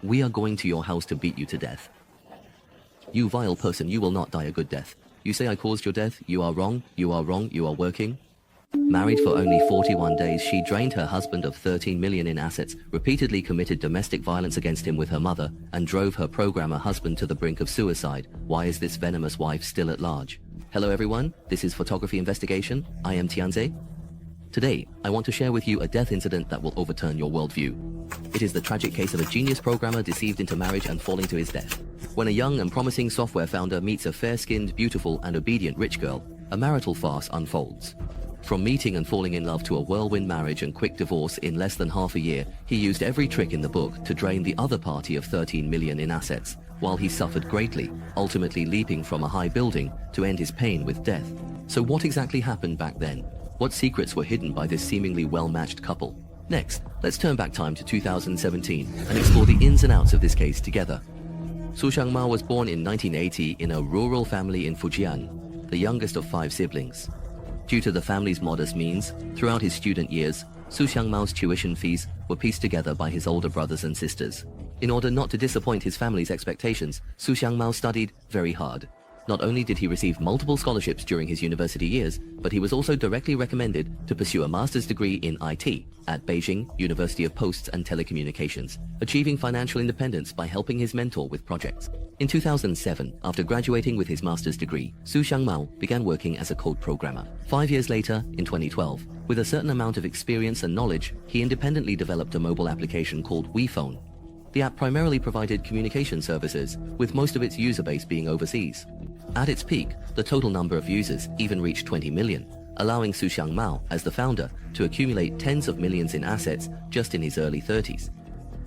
We are going to your house to beat you to death. You vile person, you will not die a good death. You say I caused your death? You are wrong, you are wrong, you are working. Married for only 41 days, she drained her husband of 13 million in assets, repeatedly committed domestic violence against him with her mother, and drove her programmer husband to the brink of suicide. Why is this venomous wife still at large? Hello everyone, this is Photography Investigation. I am Tianze. Today, I want to share with you a death incident that will overturn your worldview. It is the tragic case of a genius programmer deceived into marriage and falling to his death. When a young and promising software founder meets a fair-skinned, beautiful and obedient rich girl, a marital farce unfolds. From meeting and falling in love to a whirlwind marriage and quick divorce in less than half a year, he used every trick in the book to drain the other party of 13 million in assets, while he suffered greatly, ultimately leaping from a high building to end his pain with death. So what exactly happened back then? What secrets were hidden by this seemingly well-matched couple? Next, let's turn back time to 2017 and explore the ins and outs of this case together. Su Xiangmao was born in 1980 in a rural family in Fujian, the youngest of 5 siblings. Due to the family's modest means, throughout his student years, Su Xiangmao's tuition fees were pieced together by his older brothers and sisters. In order not to disappoint his family's expectations, Su Xiangmao studied very hard. Not only did he receive multiple scholarships during his university years, but he was also directly recommended to pursue a master's degree in IT at Beijing University of Posts and Telecommunications, achieving financial independence by helping his mentor with projects. In 2007, after graduating with his master's degree, Su Xiangmao began working as a code programmer. 5 years later, in 2012, with a certain amount of experience and knowledge, he independently developed a mobile application called WePhone. The app primarily provided communication services, with most of its user base being overseas. At its peak, the total number of users even reached 20 million, allowing Su Xiangmao, as the founder, to accumulate tens of millions in assets just in his early 30s.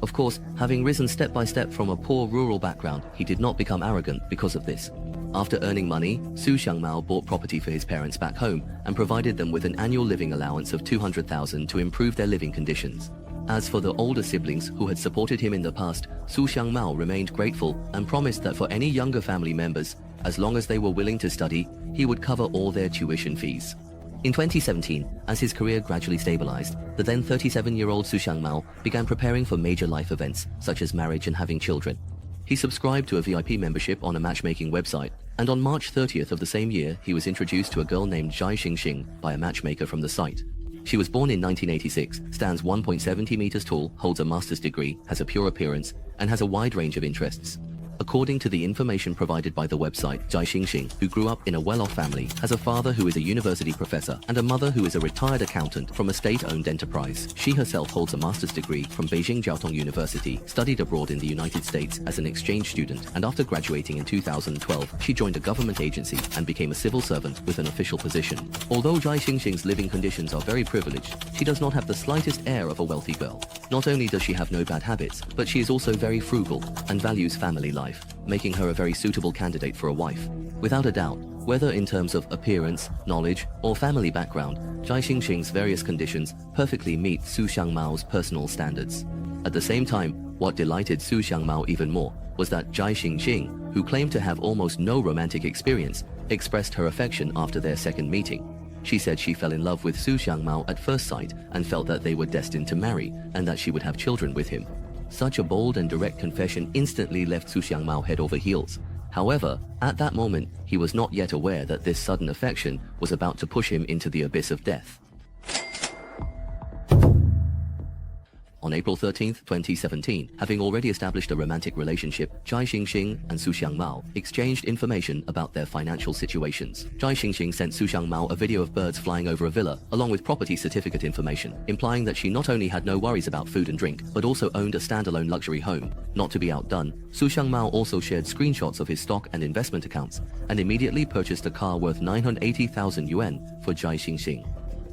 Of course, having risen step by step from a poor rural background, he did not become arrogant because of this. After earning money, Su Xiangmao bought property for his parents back home and provided them with an annual living allowance of 200,000 to improve their living conditions. As for the older siblings who had supported him in the past, Su Xiangmao remained grateful and promised that for any younger family members, as long as they were willing to study, he would cover all their tuition fees. In 2017, as his career gradually stabilized, the then 37-year-old Su Xiangmao began preparing for major life events, such as marriage and having children. He subscribed to a VIP membership on a matchmaking website, and on March 30th of the same year, he was introduced to a girl named Zhai Xingxing by a matchmaker from the site. She was born in 1986, stands 1.70 meters tall, holds a master's degree, has a pure appearance, and has a wide range of interests. According to the information provided by the website, Zhai Xingxing, who grew up in a well-off family, has a father who is a university professor and a mother who is a retired accountant from a state-owned enterprise. She herself holds a master's degree from Beijing Jiaotong University, studied abroad in the United States as an exchange student, and after graduating in 2012, she joined a government agency and became a civil servant with an official position. Although Zhai Xingxing's living conditions are very privileged, she does not have the slightest air of a wealthy girl. Not only does she have no bad habits, but she is also very frugal and values family life, making her a very suitable candidate for a wife. Without a doubt, whether in terms of appearance, knowledge, or family background, Zhai Xingxing's various conditions perfectly meet Su Xiangmao's personal standards. At the same time, what delighted Su Xiangmao even more was that Zhai Xingxing, who claimed to have almost no romantic experience, expressed her affection after their second meeting. She said she fell in love with Su Xiangmao at first sight and felt that they were destined to marry and that she would have children with him. Such a bold and direct confession instantly left Su Xiangmao head over heels. However, at that moment, he was not yet aware that this sudden affection was about to push him into the abyss of death. On April 13, 2017, having already established a romantic relationship, Zhai Xingxing and Su Xiangmao exchanged information about their financial situations. Zhai Xingxing sent Su Xiangmao a video of birds flying over a villa, along with property certificate information, implying that she not only had no worries about food and drink, but also owned a standalone luxury home. Not to be outdone, Su Xiangmao also shared screenshots of his stock and investment accounts, and immediately purchased a car worth 980,000 yuan for Zhai Xingxing.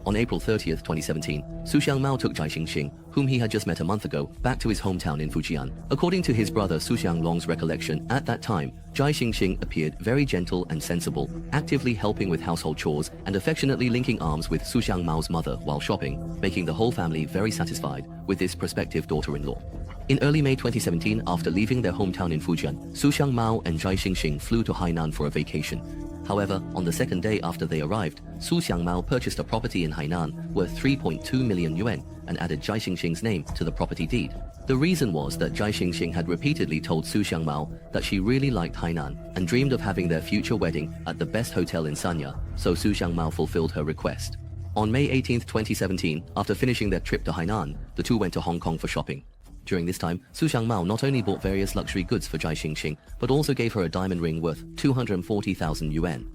On April 30, 2017, Su Xiangmao took Zhai Xingxing, whom he had just met a month ago, back to his hometown in Fujian. According to his brother Su Xianglong's recollection, at that time, Zhai Xingxing appeared very gentle and sensible, actively helping with household chores and affectionately linking arms with Su Xiangmao's mother while shopping, making the whole family very satisfied with this prospective daughter-in-law. In early May 2017, after leaving their hometown in Fujian, Su Xiangmao and Zhai Xingxing flew to Hainan for a vacation. However, on the second day after they arrived, Su Xiangmao purchased a property in Hainan worth 3.2 million yuan and added Zhai Xingxing's name to the property deed. The reason was that Zhai Xingxing had repeatedly told Su Xiangmao that she really liked Hainan and dreamed of having their future wedding at the best hotel in Sanya, so Su Xiangmao fulfilled her request. On May 18, 2017, after finishing their trip to Hainan, the two went to Hong Kong for shopping. During this time, Su Xiangmao not only bought various luxury goods for Zhai Xingxing, but also gave her a diamond ring worth 240,000 yuan.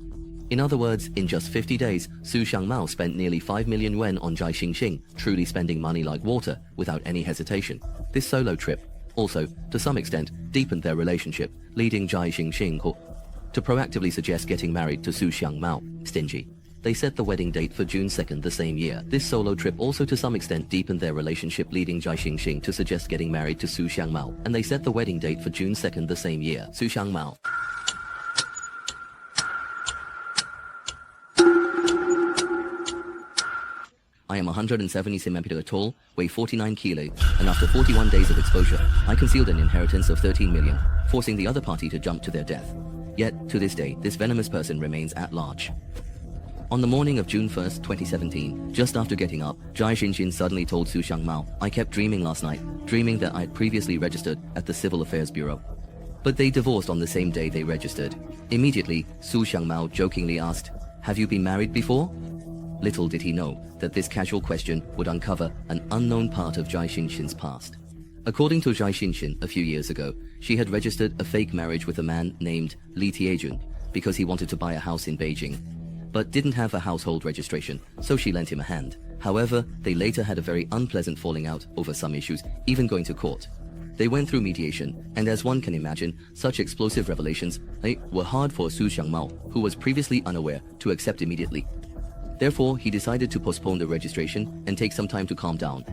In other words, in just 50 days, Su Xiangmao spent nearly 5 million yuan on Zhai Xingxing, truly spending money like water, without any hesitation. This solo trip also, to some extent, deepened their relationship, leading Zhai Xingxing to proactively suggest getting married to Su Xiangmao. Stingy. They set the wedding date for June 2nd the same year. This solo trip also to some extent deepened their relationship, leading Zhai Xingxing to suggest getting married to Su Xiangmao, and they set the wedding date for June 2nd the same year. Su Xiangmao. I am 170 cm tall, weigh 49 kilos, and after 41 days of exposure, I concealed an inheritance of 13 million, forcing the other party to jump to their death. Yet, to this day, this venomous person remains at large. On the morning of June 1st, 2017, just after getting up, Zhai Xingxing suddenly told Su Xiangmao, "I kept dreaming last night, dreaming that I had previously registered at the Civil Affairs Bureau." But they divorced on the same day they registered. Immediately, Su Xiangmao jokingly asked, "Have you been married before?" Little did he know that this casual question would uncover an unknown part of Zhai Xingxing's past. According to Zhai Xingxing, a few years ago, she had registered a fake marriage with a man named Li Tiejun because he wanted to buy a house in Beijing, but didn't have a household registration, so she lent him a hand. However, they later had a very unpleasant falling out over some issues, even going to court. They went through mediation, and as one can imagine, such explosive revelations were hard for Su Xiangmao, who was previously unaware, to accept immediately. Therefore, he decided to postpone the registration and take some time to calm down.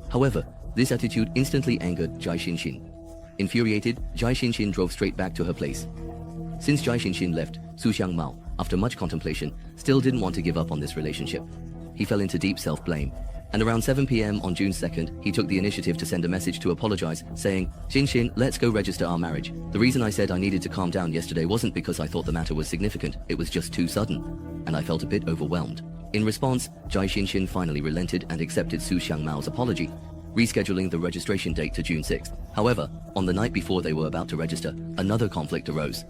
However, this attitude instantly angered Zhai Xingxing. Infuriated, Zhai Xingxing drove straight back to her place. Since Zhai Xingxing left, Su Xiangmao, after much contemplation, still didn't want to give up on this relationship. He fell into deep self-blame, and around 7 p.m. on June 2nd, he took the initiative to send a message to apologize, saying, "Xingxing, let's go register our marriage. The reason I said I needed to calm down yesterday wasn't because I thought the matter was significant, it was just too sudden, and I felt a bit overwhelmed." In response, Zhai Xingxing finally relented and accepted Su Xiangmao's apology, rescheduling the registration date to June 6th. However, on the night before they were about to register, another conflict arose.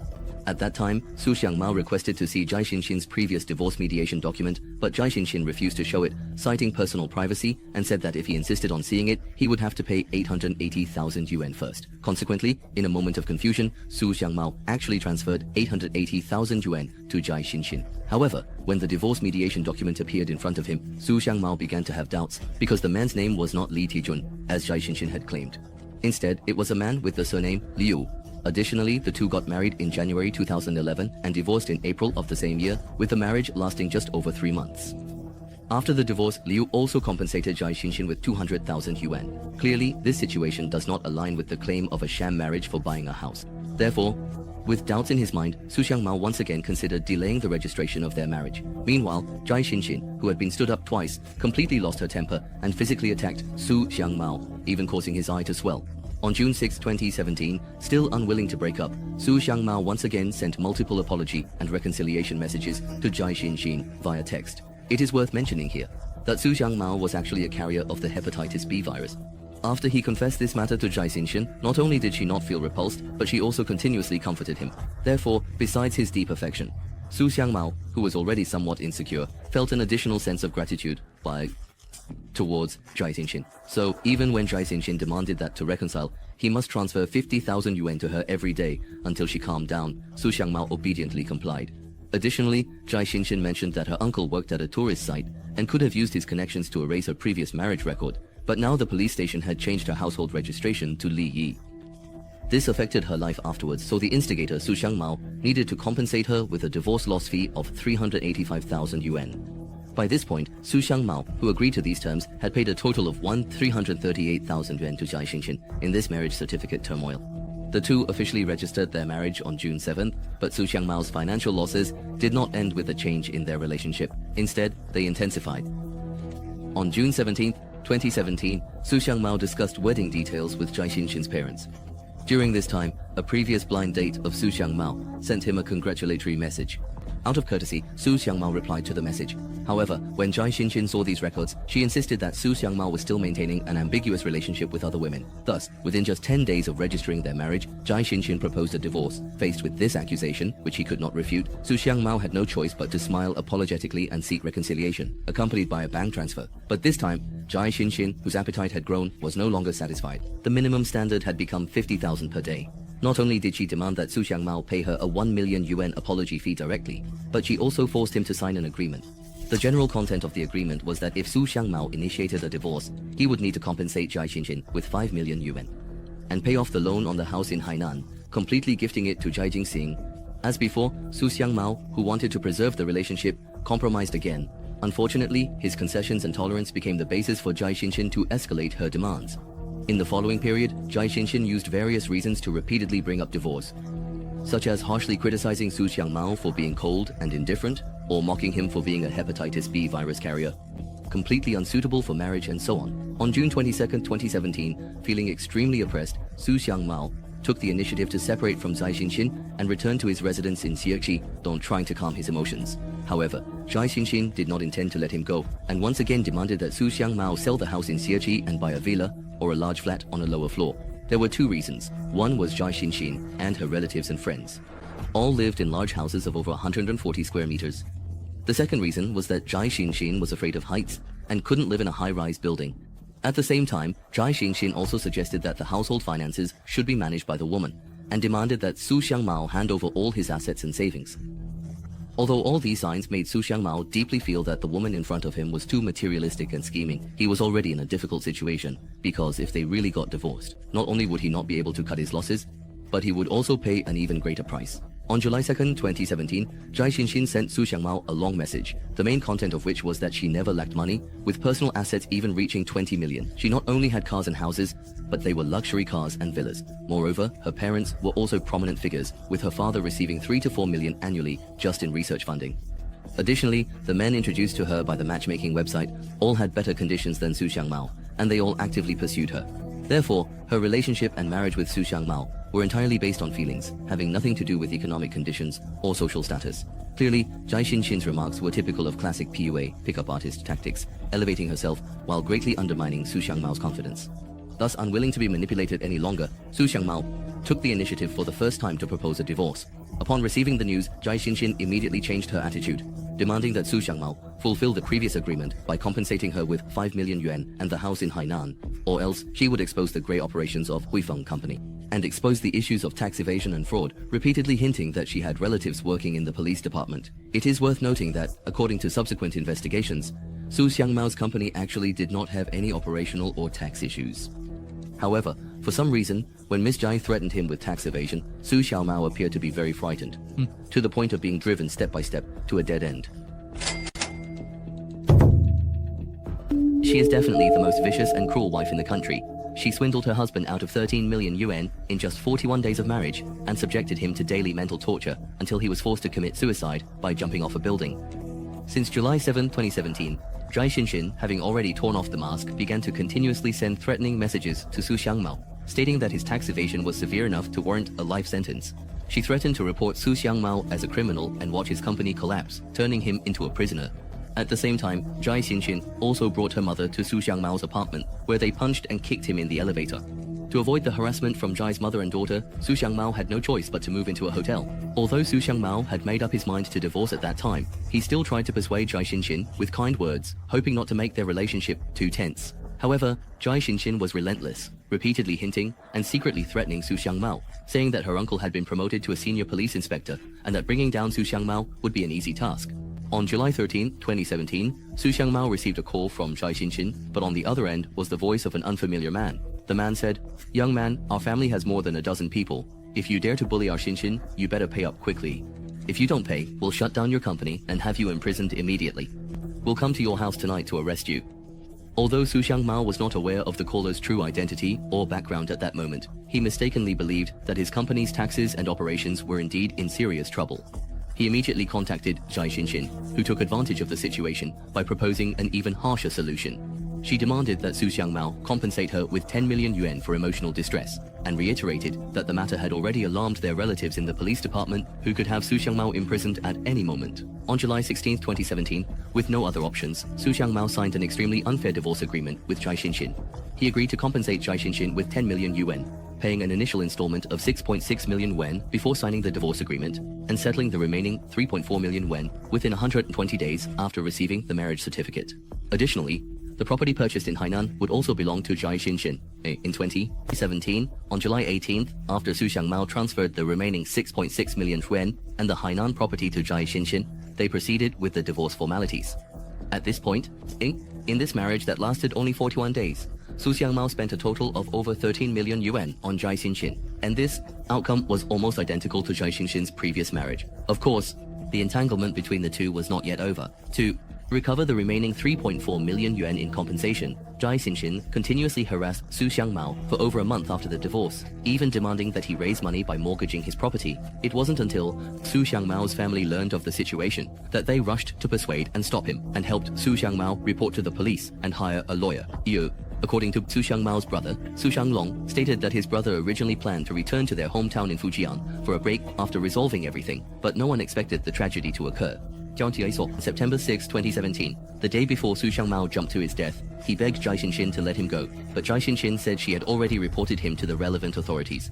At that time, Su Xiangmao requested to see Zhai Xingxing's previous divorce mediation document, but Zhai Xingxing refused to show it, citing personal privacy, and said that if he insisted on seeing it, he would have to pay 880,000 yuan first. Consequently, in a moment of confusion, Su Xiangmao actually transferred 880,000 yuan to Zhai Xingxing. However, when the divorce mediation document appeared in front of him, Su Xiangmao began to have doubts, because the man's name was not Li Tijun, as Zhai Xingxing had claimed. Instead, it was a man with the surname Liu. Additionally, the two got married in January 2011 and divorced in April of the same year, with the marriage lasting just over 3 months. After the divorce, Liu also compensated Zhai Xingxing with 200,000 yuan. Clearly, this situation does not align with the claim of a sham marriage for buying a house. Therefore, with doubts in his mind, Su Xiangmao once again considered delaying the registration of their marriage. Meanwhile, Zhai Xingxing, who had been stood up twice, completely lost her temper and physically attacked Su Xiangmao, even causing his eye to swell. On June 6, 2017, still unwilling to break up, Su Xiangmao once again sent multiple apology and reconciliation messages to Zhai Xingxing via text. It is worth mentioning here that Su Xiangmao was actually a carrier of the hepatitis B virus. After he confessed this matter to Zhai Xingxing, not only did she not feel repulsed, but she also continuously comforted him. Therefore, besides his deep affection, Su Xiangmao, who was already somewhat insecure, felt an additional sense of gratitude towards Zhai Xingxing. So, even when Zhai Xingxing demanded that to reconcile, he must transfer 50,000 yuan to her every day until she calmed down, Su Xiangmao obediently complied. Additionally, Zhai Xingxing mentioned that her uncle worked at a tourist site and could have used his connections to erase her previous marriage record, but now the police station had changed her household registration to Li Yi. This affected her life afterwards, so the instigator, Su Xiangmao, needed to compensate her with a divorce loss fee of 385,000 yuan. By this point, Su Xiangmao, who agreed to these terms, had paid a total of 338,000 yuan to Zhai Xingxing in this marriage certificate turmoil. The two officially registered their marriage on June 7th, but Su Xiangmao's financial losses did not end with a change in their relationship. Instead, they intensified. On June 17th, 2017, Su Xiangmao discussed wedding details with Zhai Xingxing's parents. During this time, a previous blind date of Su Xiangmao sent him a congratulatory message. Out of courtesy, Su Xiangmao replied to the message. However, when Zhai Xinxin saw these records, she insisted that Su Xiangmao was still maintaining an ambiguous relationship with other women. Thus, within just 10 days of registering their marriage, Zhai Xinxin proposed a divorce. Faced with this accusation, which he could not refute, Su Xiangmao had no choice but to smile apologetically and seek reconciliation, accompanied by a bank transfer. But this time, Zhai Xinxin, whose appetite had grown, was no longer satisfied. The minimum standard had become 50,000 per day. Not only did she demand that Su Xiangmao pay her a 1 million yuan apology fee directly, but she also forced him to sign an agreement. The general content of the agreement was that if Su Xiangmao initiated a divorce, he would need to compensate Zhai Xinxin with 5 million yuan and pay off the loan on the house in Hainan, completely gifting it to Zhai Jingxing. As before, Su Xiangmao, who wanted to preserve the relationship, compromised again. Unfortunately, his concessions and tolerance became the basis for Zhai Xinxin to escalate her demands. In the following period, Zhai Xinxin used various reasons to repeatedly bring up divorce, such as harshly criticizing Su Xiangmao for being cold and indifferent, or mocking him for being a hepatitis B virus carrier, completely unsuitable for marriage, and so on. On June 22, 2017, feeling extremely oppressed, Su Xiangmao took the initiative to separate from Zhai Xinxin and return to his residence in Xiexi, trying to calm his emotions. However, Zhai Xinxin did not intend to let him go, and once again demanded that Su Xiangmao sell the house in Xiexi and buy a villa, or a large flat on a lower floor. There were two reasons. One was Zhai Xinxin and her relatives and friends all lived in large houses of over 140 square meters. The second reason was that Zhai Xinxin was afraid of heights and couldn't live in a high-rise building. At the same time, Zhai Xinxin also suggested that the household finances should be managed by the woman, and demanded that Su Xiangmao hand over all his assets and savings. Although all these signs made Su Xiangmao deeply feel that the woman in front of him was too materialistic and scheming, he was already in a difficult situation, because if they really got divorced, not only would he not be able to cut his losses, but he would also pay an even greater price. On July 2, 2017, Zhai Xinxin sent Su Xiangmao a long message, the main content of which was that she never lacked money, with personal assets even reaching 20 million. She not only had cars and houses, but they were luxury cars and villas. Moreover, her parents were also prominent figures, with her father receiving 3 to 4 million annually just in research funding. Additionally, the men introduced to her by the matchmaking website all had better conditions than Su Xiangmao, and they all actively pursued her. Therefore, her relationship and marriage with Su Xiangmao were entirely based on feelings, having nothing to do with economic conditions or social status. Clearly, Zhai Xinxin's remarks were typical of classic PUA, pickup artist tactics, elevating herself while greatly undermining Su Xiangmao's confidence. Thus, unwilling to be manipulated any longer, Su Xiangmao took the initiative for the first time to propose a divorce. Upon receiving the news, Zhai Xinxin immediately changed her attitude, demanding that Su Xiangmao fulfill the previous agreement by compensating her with 5 million yuan and the house in Hainan, or else she would expose the grey operations of Huifeng Company and expose the issues of tax evasion and fraud, repeatedly hinting that she had relatives working in the police department. It is worth noting that, according to subsequent investigations, Su Xiangmao's company actually did not have any operational or tax issues. However, for some reason, when Miss Zhai threatened him with tax evasion, Su Xiangmao appeared to be very frightened, to the point of being driven step by step to a dead end. She is definitely the most vicious and cruel wife in the country. She swindled her husband out of 13 million yuan in just 41 days of marriage and subjected him to daily mental torture until he was forced to commit suicide by jumping off a building. Since July 7, 2017, Zhai Xinxin, having already torn off the mask, began to continuously send threatening messages to Su Xiangmao, stating that his tax evasion was severe enough to warrant a life sentence. She threatened to report Su Xiangmao as a criminal and watch his company collapse, turning him into a prisoner. At the same time, Zhai Xinxin also brought her mother to Su Xiangmao's apartment, where they punched and kicked him in the elevator. To avoid the harassment from Zhai's mother and daughter, Su Xiangmao had no choice but to move into a hotel. Although Su Xiangmao had made up his mind to divorce at that time, he still tried to persuade Zhai Xinxin with kind words, hoping not to make their relationship too tense. However, Zhai Xinxin was relentless, repeatedly hinting and secretly threatening Su Xiangmao, saying that her uncle had been promoted to a senior police inspector and that bringing down Su Xiangmao would be an easy task. On July 13, 2017, Su Xiangmao received a call from Zhai Xinxin, but on the other end was the voice of an unfamiliar man. The man said, "Young man, our family has more than a dozen people. If you dare to bully our Xinxin, you better pay up quickly. If you don't pay, we'll shut down your company and have you imprisoned immediately. We'll come to your house tonight to arrest you." Although Su Xiangmao was not aware of the caller's true identity or background at that moment, he mistakenly believed that his company's taxes and operations were indeed in serious trouble. He immediately contacted Zhai Xinxin, who took advantage of the situation by proposing an even harsher solution. She demanded that Su Xiangmao compensate her with 10 million yuan for emotional distress, and reiterated that the matter had already alarmed their relatives in the police department, who could have Su Xiangmao imprisoned at any moment. On July 16, 2017, with no other options, Su Xiangmao signed an extremely unfair divorce agreement with Zhai Xinxin. He agreed to compensate Zhai Xinxin with 10 million yuan, paying an initial installment of 6.6 million yuan before signing the divorce agreement, and settling the remaining 3.4 million yuan within 120 days after receiving the marriage certificate. Additionally, the property purchased in Hainan would also belong to Zhai Xinxin. In 2017, on July 18th, after Su Xiangmao transferred the remaining 6.6 million yuan and the Hainan property to Zhai Xinxin, they proceeded with the divorce formalities. At this point, in this marriage that lasted only 41 days, Su Xiangmao spent a total of over 13 million yuan on Zhai Xinxin, and this outcome was almost identical to Zhai Xinxin's previous marriage. Of course, the entanglement between the two was not yet over. To recover the remaining 3.4 million yuan in compensation, Zhai Xinxin continuously harassed Su Xiangmao for over a month after the divorce, even demanding that he raise money by mortgaging his property. It wasn't until Su Xiangmao's family learned of the situation that they rushed to persuade and stop him, and helped Su Xiangmao report to the police and hire a lawyer. According to Su Xiangmao's brother, Su Xianglong stated that his brother originally planned to return to their hometown in Fujian for a break after resolving everything, but no one expected the tragedy to occur. September 6, 2017, the day before Su Xiangmao jumped to his death, he begged Zhai Xinxin to let him go, but Zhai Xinxin said she had already reported him to the relevant authorities.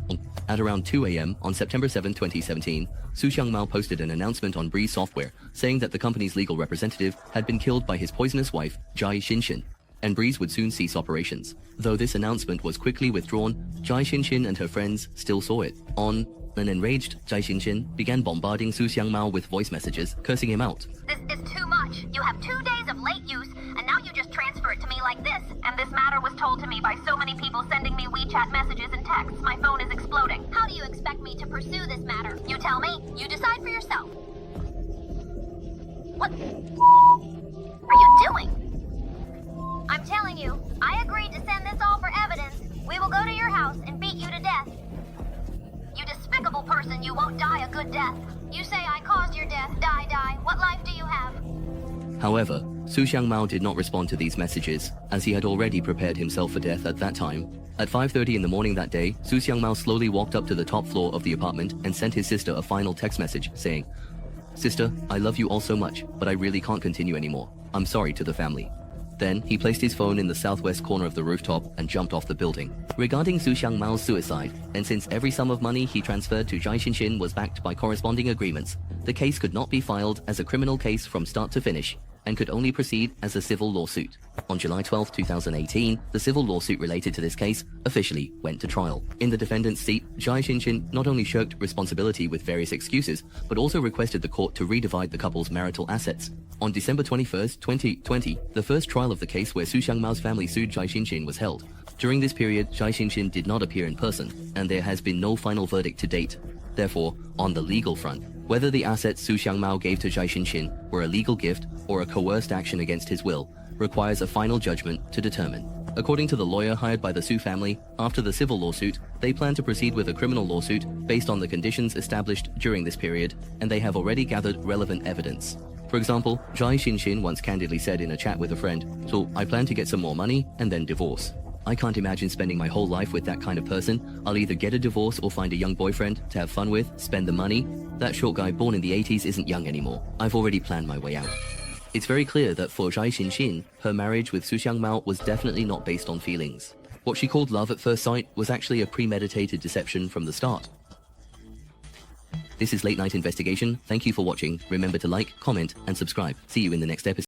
At around 2 a.m. on September 7, 2017, Su Xiangmao posted an announcement on Breeze Software saying that the company's legal representative had been killed by his poisonous wife, Zhai Xinxin, and Breeze would soon cease operations. Though this announcement was quickly withdrawn, Zhai Xinxin and her friends still saw it. An enraged Zhai Xinxin began bombarding Su Xiangmao with voice messages, cursing him out. This is too much. You have 2 days of late use, and now you just transfer it to me like this. And this matter was told to me by so many people sending me WeChat messages and texts. My phone is exploding. How do you expect me to pursue this matter? You tell me. You decide for yourself. What are you doing? I'm telling you, I agreed to send this all for evidence. We will go to your house and beat you to death. You despicable person, you won't die a good death. You say I caused your death. Die. What life do you have? However, Su Xiangmao did not respond to these messages, as he had already prepared himself for death at that time. At 5:30 in the morning that day, Su Xiangmao slowly walked up to the top floor of the apartment and sent his sister a final text message saying, "Sister, I love you all so much, but I really can't continue anymore. I'm sorry to the family." Then, he placed his phone in the southwest corner of the rooftop and jumped off the building. Regarding Su Xiangmao's suicide, and since every sum of money he transferred to Zhai Xinxin was backed by corresponding agreements, the case could not be filed as a criminal case from start to finish, and could only proceed as a civil lawsuit. On July 12, 2018, the civil lawsuit related to this case officially went to trial. In the defendant's seat, Zhai Xinxin not only shirked responsibility with various excuses, but also requested the court to redivide the couple's marital assets. On December 21, 2020, the first trial of the case where Su Xiangmao's family sued Zhai Xinxin was held. During this period, Zhai Xinxin did not appear in person, and there has been no final verdict to date. Therefore, on the legal front, whether the assets Su Xiangmao gave to Zhai Xinxin were a legal gift or a coerced action against his will, requires a final judgment to determine. According to the lawyer hired by the Su family, after the civil lawsuit, they plan to proceed with a criminal lawsuit based on the conditions established during this period, and they have already gathered relevant evidence. For example, Zhai Xinxin once candidly said in a chat with a friend, "So I plan to get some more money and then divorce. I can't imagine spending my whole life with that kind of person. I'll either get a divorce or find a young boyfriend to have fun with, spend the money. That short guy born in the 80s isn't young anymore. I've already planned my way out." It's very clear that for Zhai Xinxin, her marriage with Su Xiangmao was definitely not based on feelings. What she called love at first sight was actually a premeditated deception from the start. This is Late Night Investigation. Thank you for watching. Remember to like, comment, and subscribe. See you in the next episode.